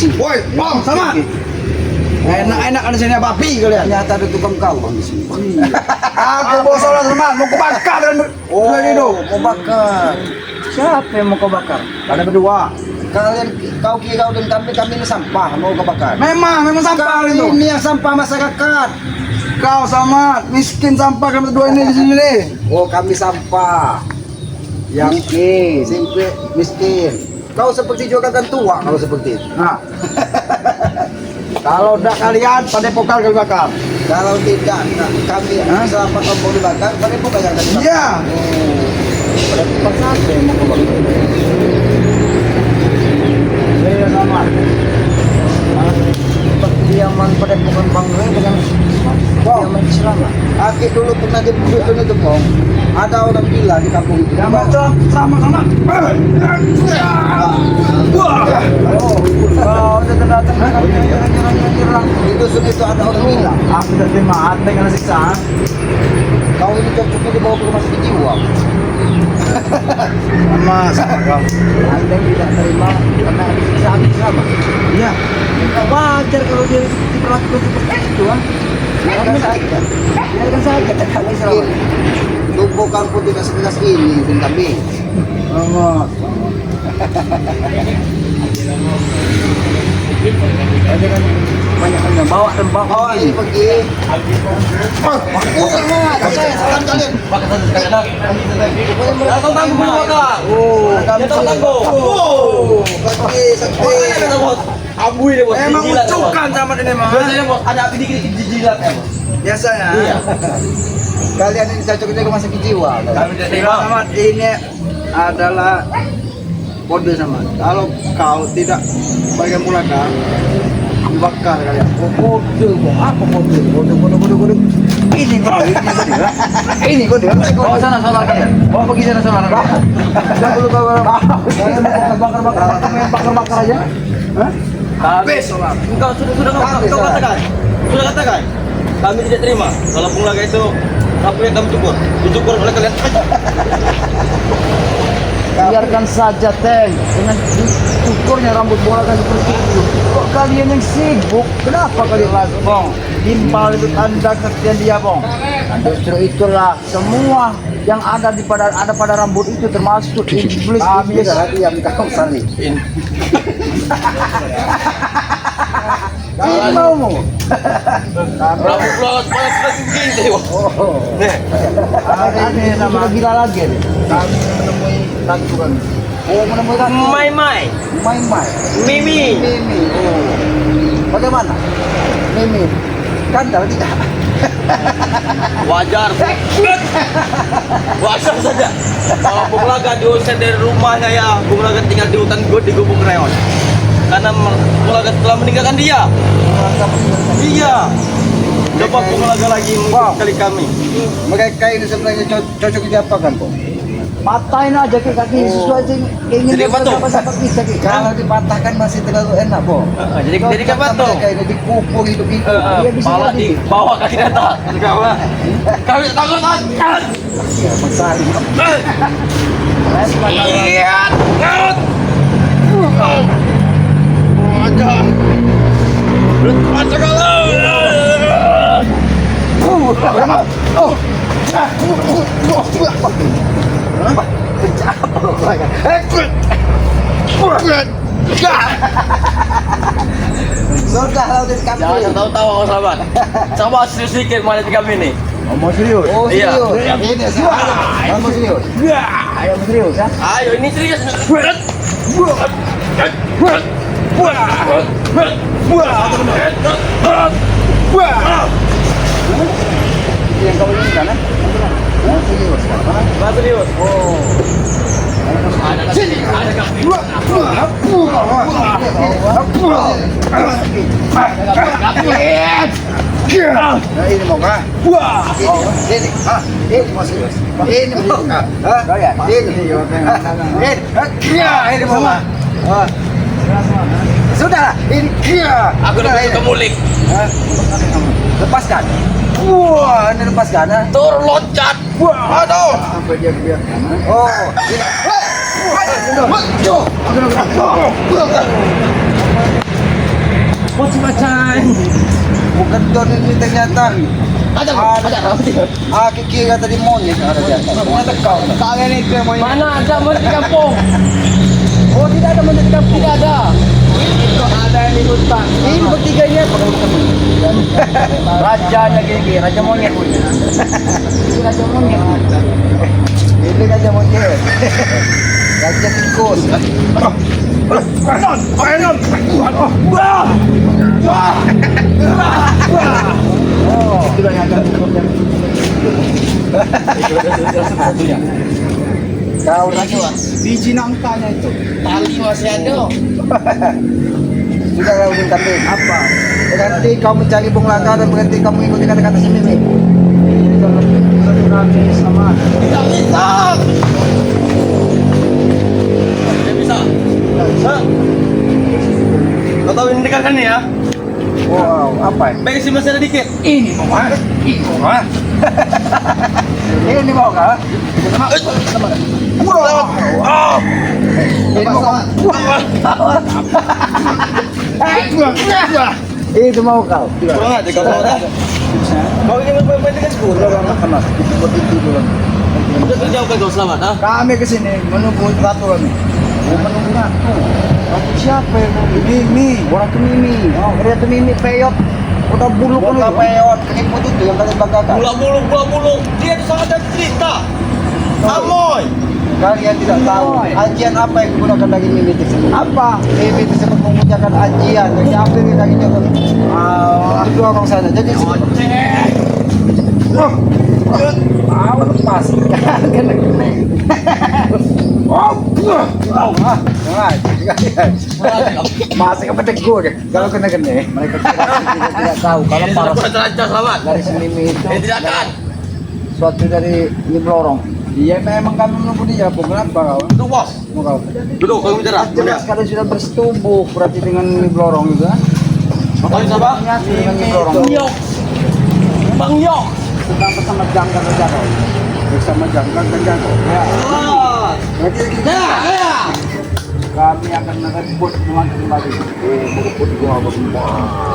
sini. Woi, bang, sama. Enak-enak ada sini babi kalian. Ternyata ada tukang kawang di sini. Aku bosan sama, mau kebakar dan Oh, mau bakar. Siapa yang mau kau bakar? ada berdua. Kalian, kau dan kami ini sampah, mau kau bakar. Memang sampah itu. Ini yang sampah masyarakat. Kau sama miskin sampah kami berdua ini di sini. Oh, kami sampah. Yang miskin. Kau seperti juga kan tua, kau seperti itu. Nah, kalau tidak kalian pada pokal kami bakar. Kalau tidak, kami selama kau mau dibakar, pada bukan yang tadi. Iya. Pada bukan siapa yang mau kau bakar? Iya sama. Diaman pada bukan bangga dengan diaman Islam. Aki dulu pernah di dusun itu, Bang. Ada orang gila di kampung itu. Yang macam sama-sama. Wah. Oh, udah datang nyerang. Di dusun itu ada orang gila. Aku tidak terima hati kena siksa. Kau ini cocoknya dibawa ke rumah sakit jiwa. Sama kau. Anda tidak terima karena disiksa sama. Iya. Wajar kalau dia diperlakukan seperti itu, biarkan saja. Biarkan saja, kami selamat. Tubuh kampung tidak sekelas ini, mungkin kami. Selamat. Ada kan banyak bawa dan bawa ini pergi. Saya salam kalian. Datang tangguh maka. Oh, kami tangguh. Oh, sakti. Abu ini bos. Emang ucukan sama ini mah. Biasanya bos ada api dikit jijilat ya bos. Biasanya. Iya. Kalian ini cocoknya ke rumah sakit jiwa. Kami tidak terima. Sama ini adalah kode sama. Kalau kau tidak bagian mulaka, dibakar kalian. Kode, apa kode? Kode. Ini kode. Ini kode. Bawa sana solar kalian. Bawa pergi sana solar. Tidak perlu bawa. Kalian mau bakar aja. Hah? Habis solar. Engkau sudah kau katakan. Sudah katakan. Kami tidak terima. Kalau penglaga itu apa yang kami cukur? Dicukur oleh kalian. Biarkan saja Teng, dengan cukurnya rambut bola kan seperti itu. Kok kalian yang sibuk? Kenapa kalian lagi? Bong, timpal itu tanda kesetiaan dia, Bong. Justru itulah semua yang ada pada rambut itu termasuk iblis. Kami yang kau sari. Kau mau? Rambut los panas begini. Oh, hari ini sudah gila lagi nih. Kami menemui tanturan. Oh, menemui tanturan. Mai. Main. Mimi. Mimi. Oh. Bagaimana? Mimi. Kandal tidak? Wajar. Wajar saja. Kalau penglaga diusir dari rumahnya ya, penglaga tinggal di hutan gue di Gubuk Reon. Karena penglaga telah meninggalkan dia. Iya. Coba penglaga lagi kali kami. Mereka ini sebenarnya cocok diapakan, Bang? Patahin aja ke kaki sesuai keinginan Jadi batu. sahabat kita. Kalau dipatahkan masih terlalu enak, Bang. Jadi kan batu. Mereka ini dikupur hidup-hidup. Dia bisa Pala jadi. di bawah kaki data. Kami takut akan. Ya, Maksari. Iya. Aja. Macam kalau. Sudah lah udah dikasih. Jangan tahu-tahu kau sahabat. Coba serius sedikit mana di kami ini. Mau serius? Oh, Iya. serius. Ini serius. Kamu serius. Ayo serius ya. Ayo ini serius. Yang kau inginkan kan? Oh, serius. Mas serius. Oh. Sini. Ada kami. Nah, ini mau kah? Wah. Ini, ini mau serius. Ini mau kah? Ini mau kah? Sudah, ini Aku udah ke mulik. lepaskan. Wah, ini lepaskan. Tur loncat. Wah. Aduh. Sampai dia biarkan. Oh, ini. Kendor ini ternyata. Kikira tadi monyet ada di atas. Ternyata kau. Kalian itu yang mau Mana ada monyet di kampung? Oh, tidak ada monyet di kampung. Tidak ada. itu ada yang di hutan. Ini bertiganya Rajanya gigi, raja monyet punya. ini raja monyet. Ini raja monyet. Raja tikus. Anon. Oh, itu yang ada satunya. Kau raja. Biji nangkanya itu. Tali masih ada. Sudah kau minta Apa? Berarti kau mencari bung langka dan berarti kamu mengikuti kata-kata si Mimi. Kami sama. Tidak bisa. Tidak bisa. Hah? Kau tahu ini kan ya? Wow, apa ya? Baik sih masih ada dikit. Ini mau mana? Ini mau mana? Ini mau kah? Wow. Ini mau itu mau kau. Kurang aja kau mau dah. Kau ingin bermain dengan aku? Kemas. Itu dulu. Udah terjauh kau selamat ah. Kami kesini menunggu ratu kami. Menunggu ratu. Ratu siapa yang mau? Mimi. Orang tu Mimi. Oh, dia tu Mimi peyot. Udah bulu pun udah peyot. Keriput itu yang kalian banggakan. Bulu. Dia itu sangat ada cerita. Amoy. Kalian tidak tahu ajian apa yang digunakan dari Mimi tersebut. Apa? Mimi tersebut mengucapkan ajian. Jadi apa yang dari Joko? Itu orang sana. Jadi lepas. Kena. Masih kepetek gue kalau kena mereka tidak tahu kalau Ini parah sudah terlancar selamat. dari si Mimi itu Tidak akan. suatu dari Nyiblorong. Iya memang kami menunggu dia. Kenapa kau? Duduk bos. Mau kau? Duduk kau bicara. Jelas kalian sudah bersetubuh berarti dengan Nyiblorong juga. Makanya siapa? Dengan Nyiblorong. Yok. Bang Yok. Sedang bersama Jangka dan Jangka. Bersama Jangka dan Jangka. Ya. Berarti Ya. kami akan merebut dengan kembali. Merebut gua semua.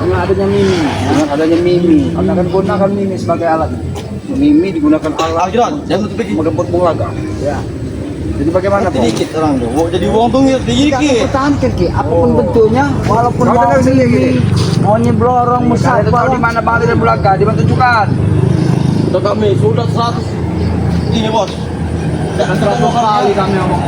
Dengan adanya Mimi. Dengan adanya Mimi. Kami akan gunakan Mimi sebagai alat. Mimi digunakan alat Ajuran, jangan tutup lagi. merebut bulaga. Ya. Jadi bagaimana Pak? Sedikit orang tuh. Oh, jadi uang tuh Tidak sedikit. pertahankan Ki, apapun bentuknya, walaupun Kau mau dengar sendiri, Ki. mau nyeblorong, Kalian musafah, itu tahu di mana Bali dan Bulaga? Di mana tunjukkan? Sudah kami sudah 100 ini bos. Tidak ketemu kali. kami ngomong.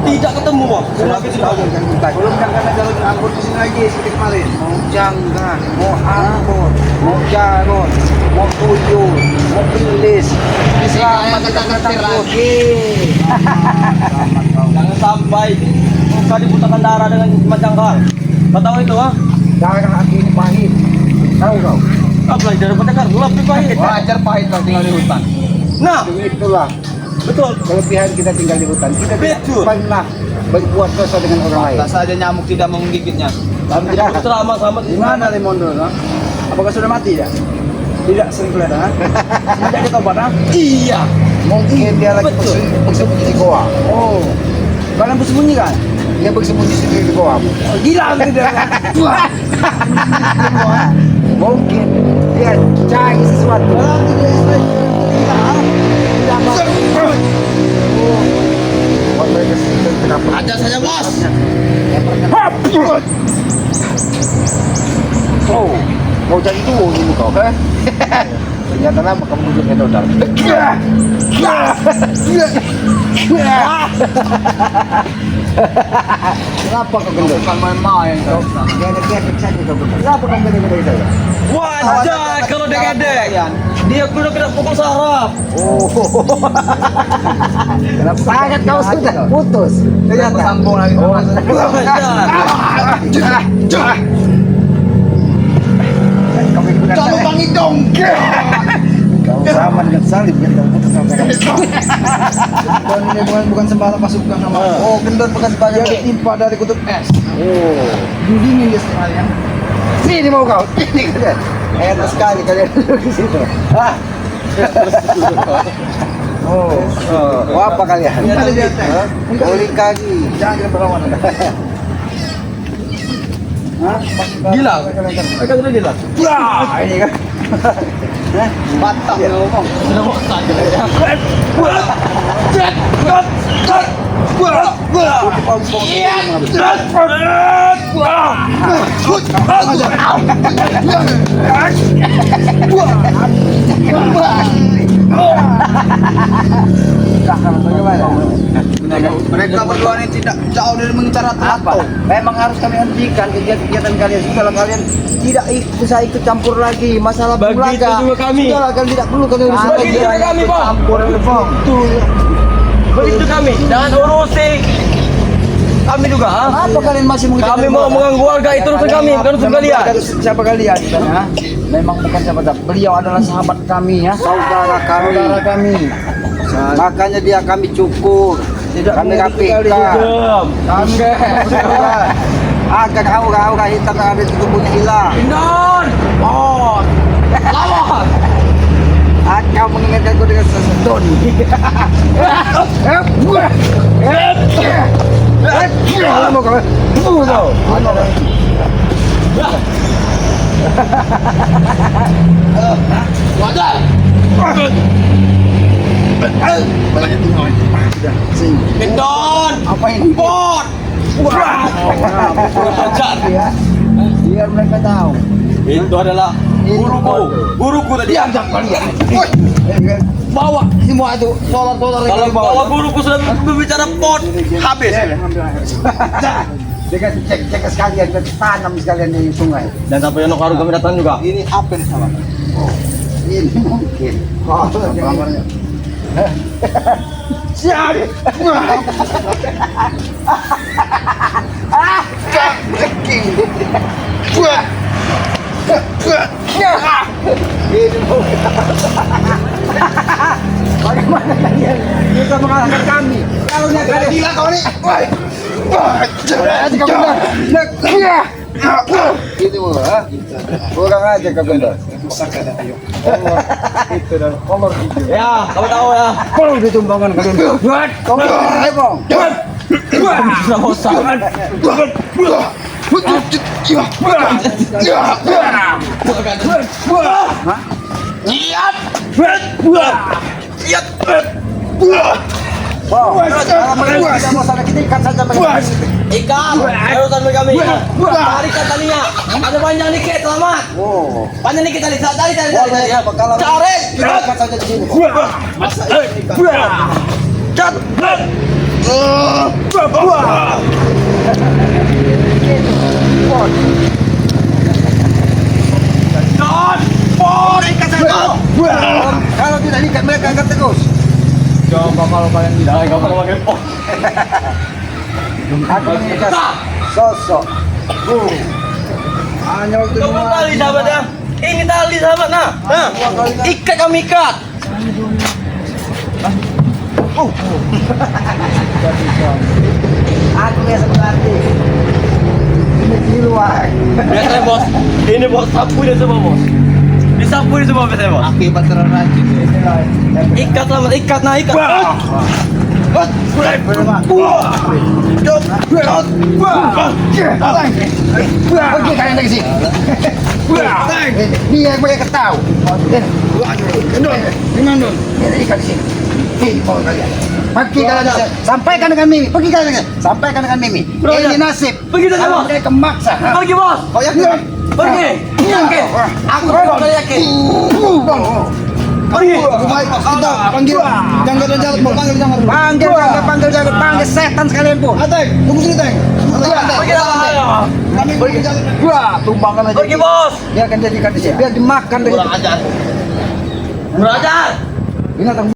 Tidak ketemu bos. Sudah kita Belum jangan ada jalur angkut di sini lagi seperti kemarin. mau janggan, mau angkot, mau jarot, mau tuyul, mau bilis, diselamatkan terus. jangan sampai muka diputakan darah dengan macam kal. Kau tahu itu ah? Darah hati ini pahit, tahu kau? Apa lagi dari putakar? Lebih pahit. Wajar pahit kalau tinggal di hutan. Nah, Itulah betul. kelebihan kita tinggal di hutan. Kita tidak Betul. pernah berbuat dosa dengan orang lain. Tak saja nyamuk tidak menggigitnya. Kami tidak. Selama sama Di mana Limondo? No? Apakah sudah mati ya? Tidak sering kelihatan. Semenjak ditobat, ha? Iya. Mungkin dia lagi Betul. bersembunyi di goa. Oh, kalian bersembunyi kan? Dia bersembunyi sendiri di goa. Oh, gila tidak? Mungkin dia cari sesuatu. Ada saja bos. Oh, mau cari itu ini kau kan? Ternyata lama kamu duduknya dodar. Kenapa kau gendut? Bukan main-main kau. Dia saja kau gendut. Kenapa kau gendut dari saya? Wajar kalau degedek. Dia kuda kena pukul saraf. Oh, kenapa sangat kau sudah putus? Ternyata. Sambung lagi. Oh, Wajar. Kamu Bang Idong. Kau sama dengan salib yang kau putus sama saya. Dan ini bukan sembarang pasukan nama. Oh, gendut bekas Dia banyak. ditimpa dari kutub es. Oh, Dingin dia sekalian. sini mau kau. Ini kalian. Enak sekali kalian duduk di situ. Ah. Oh, oh, apa kalian? Ada di atas. Hah? Bowling kaki. Jangan kita berlawan. Hah? Gila. Mereka sudah gila. Wah, ini kan. Hah? Bantah ya ngomong. Sudah bosan gitu ya. Mereka berdua ini tidak jauh dari mengincar apa. Memang harus kami hentikan kegiatan kalian. Sudahlah kalian tidak bisa ikut campur lagi masalah Begitu bulaga. juga kami. Sudahlah kalian tidak perlu kalian urusin lagi. Begitu juga kami, Bang. Campur Bang. Begitu kami. Jangan urusi kami juga. Ha? Apa kalian masih mengejar? Kami mau mengganggu warga itu urusan kami, bukan urusan kalian. Siapa kalian? Ya? Memang bukan siapa. Beliau adalah sahabat kami ya, saudara kami. Makanya dia kami cukur. Tidak kami KPK. Kami agak aura hitam yang ada di tubuhnya hilang. Pindon! Oh! Lawan! Kau mengingatkanku dengan sesedon. Mau kau? Wadah! Pindon! Apa ini? Bot! Ajar! Biar mereka tahu. Itu adalah guruku. Guruku tadi. Diam kalian. Bawa semua itu solar Kalau bawa guruku sudah berbicara pot, habis. Cek sekalian, tanam sekalian di sungai. Dan sampai Yono Karu kami datang juga. Ini apa yang salah? Ini mungkin. Kamarnya. Siap. Bagaimana kalian bisa mengalahkan kami? Kalau nggak kalian gila kau nih. Itu kurang aja kau bener. Itu dah kolor gitu. Ya, kamu tahu ya. Kalau ditumbangkan kalian. Buat, kau bong. Sudah bosan. Lihat. Lihat. Kita mau sana kita ikat saja Ikan. Urusan kami. Tarik talinya. Ada panjang dikit, selamat. Oh, Panjang dikit tali. Tarik. kalau Tarik. ikat saja di sini. Cat. Don. Bon. Ikat saja. Kalau tidak ikat mereka angkat terus. Coba kalau kalian tidak, kamu kalau pakai pon. Aku mengikat sosok. Hanya waktu Kamu tali sahabat ya. Ini tali sahabat nah. Nah, ikat kami ikat. Aku biasa berlatih. Ini di luar. Biasanya bos, ini bos sapu dia semua bos. Disapu dia semua biasanya bos. Akibat terlalu rajin. Ikat selamat, ikat nah ikat. Pergi kalian dari sini. Dia yang mereka tahu. Gimana? Dia ikat di sini. Ini bawa kalian. Pergi kalian dari sini. Sampaikan dengan Mimi. Pergi kalian dengan. Sampaikan dengan Mimi. Ini nasib. Pergi saja bos. Mereka memaksa. Pergi bos. Kau yakin? Pergi. Yakin. Aku juga yakin. Pergi. Kita panggil panggil setan sekalian pun. Ateng, tunggu sini Teng. Pergi lah. Kami pergi jalan. Tumbangkan aja. Pergi bos. Dia akan jadikan di sini. Biar dimakan Kurang ajar. Kurang ajar. Binatang